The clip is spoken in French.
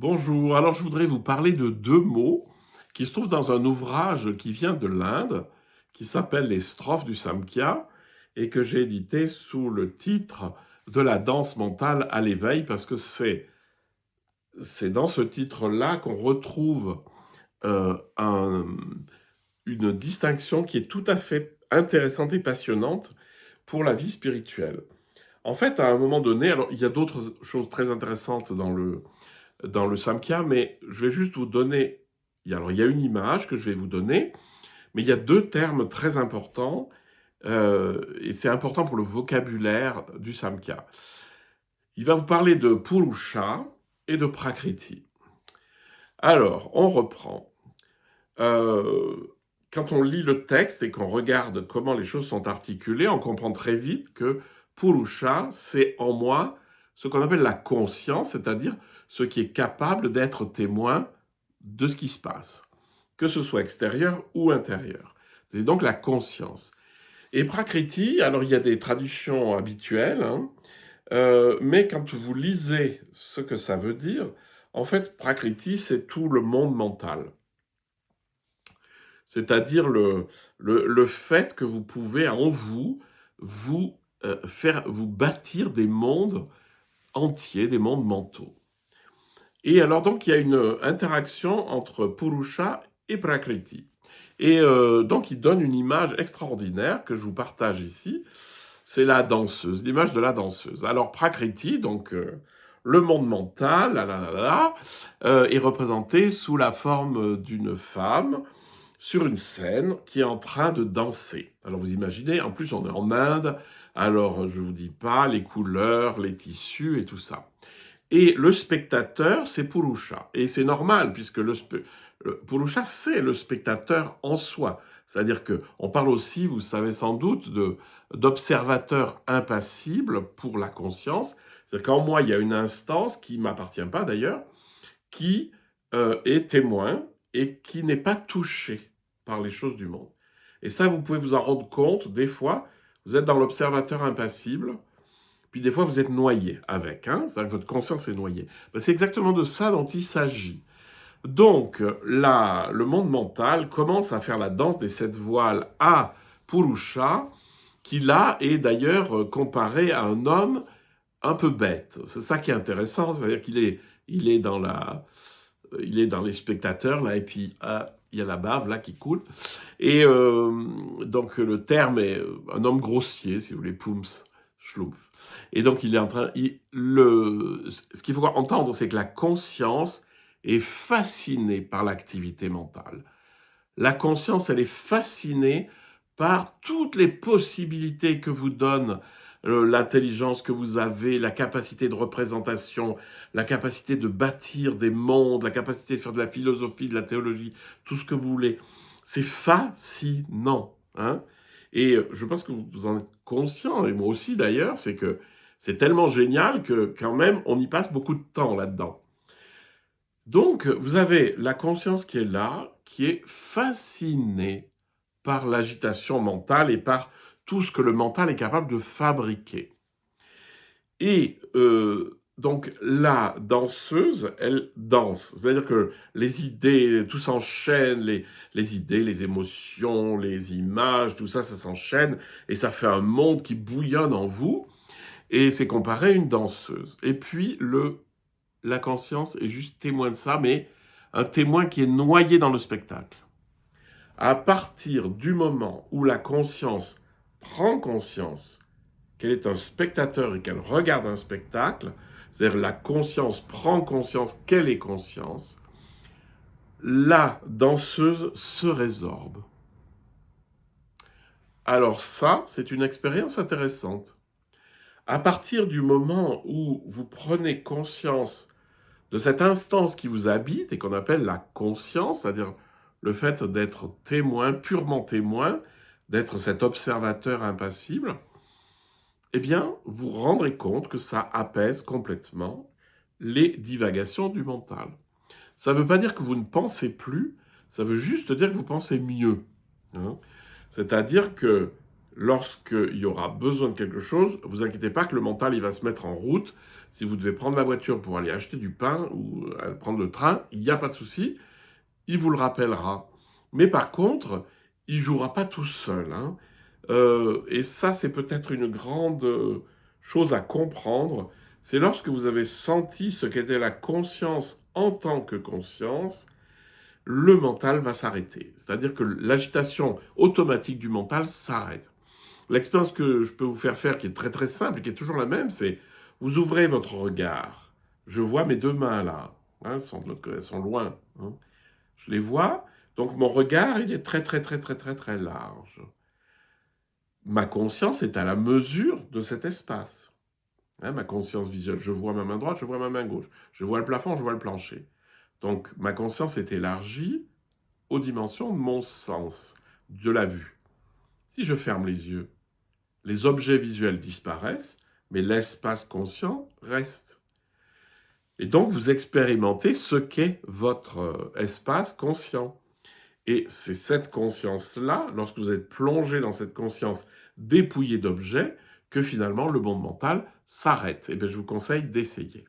Bonjour, alors je voudrais vous parler de deux mots qui se trouvent dans un ouvrage qui vient de l'Inde, qui s'appelle Les Strophes du Samkhya, et que j'ai édité sous le titre de la danse mentale à l'éveil, parce que c'est dans ce titre-là qu'on retrouve euh, un- une distinction qui est tout à fait intéressante et passionnante pour la vie spirituelle. En fait, à un moment donné, alors il y a d'autres choses très intéressantes dans le Samkhya, mais je vais juste vous donner. Alors, il y a une image que je vais vous donner, mais il y a deux termes très importants, et c'est important pour le vocabulaire du Samkhya. Il va vous parler de Purusha et de Prakriti. Alors, on reprend. Euh, Quand on lit le texte et qu'on regarde comment les choses sont articulées, on comprend très vite que Purusha, c'est en moi ce qu'on appelle la conscience, c'est-à-dire ce qui est capable d'être témoin de ce qui se passe, que ce soit extérieur ou intérieur. C'est donc la conscience. Et Prakriti, alors il y a des traductions habituelles, hein, mais quand vous lisez ce que ça veut dire, en fait, Prakriti, c'est tout le monde mental. C'est-à-dire le fait que vous pouvez en vous faire vous bâtir des mondes entiers, des mondes mentaux. Et alors donc il y a une interaction entre Purusha et Prakriti. Et donc il donne une image extraordinaire que je vous partage ici. C'est la danseuse, l'image de la danseuse. Alors Prakriti, donc le monde mental, est représenté sous la forme d'une femme sur une scène qui est en train de danser. Alors vous imaginez, en plus on est en Inde, alors je vous dis pas les couleurs, les tissus et tout ça. Et le spectateur, c'est Purusha. Et c'est normal, puisque le Purusha, c'est le spectateur en soi. C'est-à-dire que on parle aussi, vous savez sans doute, d'observateur impassible pour la conscience. C'est-à-dire qu'en moi, il y a une instance qui ne m'appartient pas d'ailleurs, qui est témoin et qui n'est pas touché par les choses du monde. Et ça, vous pouvez vous en rendre compte, des fois, vous êtes dans l'observateur impassible, puis des fois, vous êtes noyé avec, hein, c'est-à-dire que votre conscience est noyée. Ben, c'est exactement de ça dont il s'agit. Donc, là, le monde mental commence à faire la danse des sept voiles à Purusha, qui là est d'ailleurs comparé à un homme un peu bête. C'est ça qui est intéressant, c'est-à-dire qu'il est il est dans les spectateurs là, et puis il y a la bave là qui coule. Et donc le terme est un homme grossier, si vous voulez, Pums, Schlumpf. Et donc il est en train, ce qu'il faut entendre, c'est que la conscience est fascinée par l'activité mentale. La conscience, elle est fascinée par toutes les possibilités que vous donne l'intelligence que vous avez, la capacité de représentation, la capacité de bâtir des mondes, la capacité de faire de la philosophie, de la théologie, tout ce que vous voulez. C'est fascinant, hein. Et je pense que vous en êtes conscient, et moi aussi d'ailleurs, c'est que c'est tellement génial que quand même on y passe beaucoup de temps là-dedans. Donc, vous avez la conscience qui est là, qui est fascinée par l'agitation mentale et par tout ce que le mental est capable de fabriquer. Et donc, la danseuse, elle danse. C'est-à-dire que les idées, tout s'enchaîne, les idées, les émotions, les images, tout ça, ça s'enchaîne et ça fait un monde qui bouillonne en vous. Et c'est comparé à une danseuse. Et puis, la conscience est juste témoin de ça, mais un témoin qui est noyé dans le spectacle. À partir du moment où la conscience prend conscience qu'elle est un spectateur et qu'elle regarde un spectacle, c'est-à-dire la conscience prend conscience qu'elle est conscience, la danseuse se résorbe. Alors ça, c'est une expérience intéressante. À partir du moment où vous prenez conscience de cette instance qui vous habite et qu'on appelle la conscience, c'est-à-dire le fait d'être témoin, purement témoin, d'être cet observateur impassible, eh bien, vous rendrez compte que ça apaise complètement les divagations du mental. Ça ne veut pas dire que vous ne pensez plus, ça veut juste dire que vous pensez mieux, hein. C'est-à-dire que lorsqu'il y aura besoin de quelque chose, vous inquiétez pas que le mental, il va se mettre en route. Si vous devez prendre la voiture pour aller acheter du pain ou prendre le train, il n'y a pas de souci, il vous le rappellera. Mais par contre, il jouera pas tout seul, hein. Et ça, c'est peut-être une grande chose à comprendre. C'est lorsque vous avez senti ce qu'était la conscience en tant que conscience, le mental va s'arrêter. C'est-à-dire que l'agitation automatique du mental s'arrête. L'expérience que je peux vous faire faire, qui est très très simple et qui est toujours la même, c'est vous ouvrez votre regard. Je vois mes deux mains là, hein, elles sont loin, hein. Je les vois, donc mon regard, il est très très très très très très large. Ma conscience est à la mesure de cet espace. Hein, ma conscience visuelle, je vois ma main droite, je vois ma main gauche. Je vois le plafond, je vois le plancher. Donc ma conscience est élargie aux dimensions de mon sens, de la vue. Si je ferme les yeux, les objets visuels disparaissent, mais l'espace conscient reste. Et donc vous expérimentez ce qu'est votre espace conscient. Et c'est cette conscience-là, lorsque vous êtes plongé dans cette conscience dépouillée d'objets, que finalement le monde mental s'arrête. Et bien je vous conseille d'essayer.